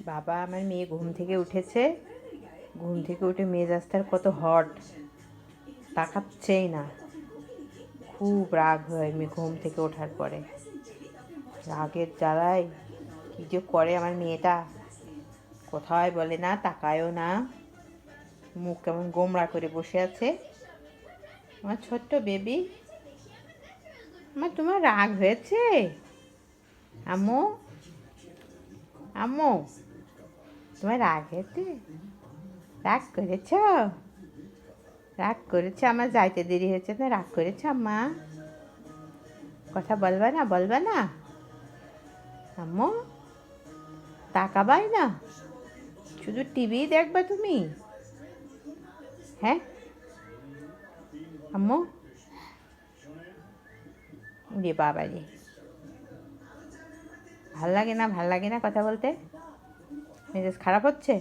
বাবা, আমার মেয়ে ঘুম থেকে উঠেছে। ঘুম থেকে উঠে মেজাজটার কত হট, তাকাচ্ছেই না। খুব রাগ হয় মেয়ে ঘুম থেকে ওঠার পরে। রাগের জ্বালায় কী যে করে আমার মেয়েটা, কোথায় বলে না, তাকায়ও না, মুখ কেমন গোমড়া করে বসে আছে। আমার ছোট্ট বেবি, তোমার রাগ হয়েছে? আম্মু, আম্মু, তোমার রাগ হয়েছে? রাগ করেছ? রাগ করেছে? আমার যাইতে দেরি হয়েছে না, রাগ করেছে আম্মা? কথা বলবা না, বলবা না? আম্মু, তাকাবাই না, শুধু টিভি দেখবা তুমি? হ্যাঁ আম্মু? রে বাবা রে, ভাল লাগে না, ভাল লাগে না কথা বলতে? মেজাজ খারাপ হচ্ছে?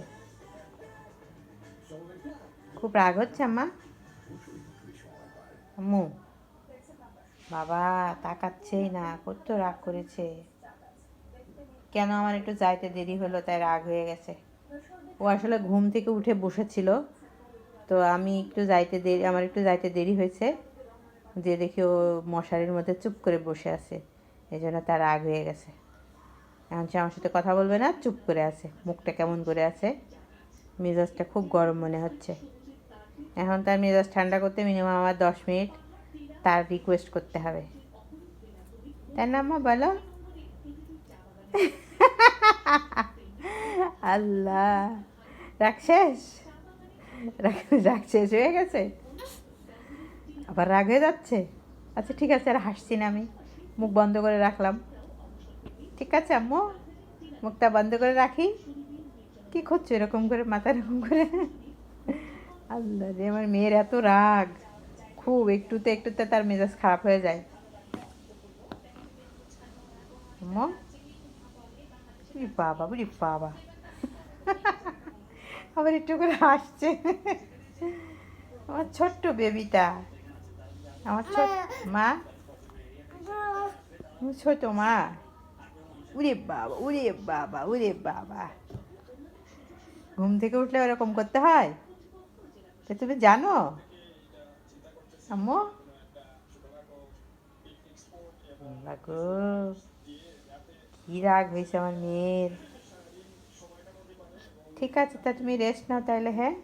খুব রাগ হচ্ছে আম্মা? আম্মু, বাবা তাকাচ্ছেই না, কত রাগ করেছে। কেন আমার একটু যাইতে দেরি হলো তাই রাগ হয়ে গেছে। ও আসলে ঘুম থেকে উঠে বসেছিল, তো আমি একটু যাইতে দেরি, আমার একটু যাইতে দেরি হয়েছে, যে দেখি ও মশারির মধ্যে চুপ করে বসে আছে, এই জন্য তার রাগ হয়ে গেছে। এখন সে আমার সাথে কথা বলবে না, চুপ করে আছে, মুখটা কেমন করে আছে, মেজাজটা খুব গরম মনে হচ্ছে। এখন তার মেজাজ ঠান্ডা করতে মিনিমাম আমার 10 মিনিট তার রিকোয়েস্ট করতে হবে, তাই না আম্মা বলো? আল্লাহ, রাগ শেষ? রাগ শেষ হয়ে গেছে? আবার রাগ হয়ে যাচ্ছে? আচ্ছা ঠিক আছে, আর হাসছি না আমি, মুখ বন্ধ করে রাখলাম। ঠিক আছে আম্মু, মুখটা বন্ধ করে রাখি। কি করছো এরকম করে, মাথা এরকম করে? আল্লাহ রে, আমার মেয়ের এত রাগ, খুব একটুতে একটুতে তার মেজাজ খারাপ হয়ে যায়। আম্মু, উরি বাবা, উরি বাবা, আবার একটু করে হাসছে। আমার ছোট্ট বেবিটা, আমার ছোট মা, ছোট মা, উরে বাবা, উরে বাবা, উরে বাবা। ঘুম থেকে উঠলে ওরকম করতে হয়? তা তুমি জানো আম্মু? আল্লাহ গো, কি রাগ হয়েছে আমার মেয়ের। ঠিক আছে, তা তুমি রেস্ট নাও তাহলে, হ্যাঁ।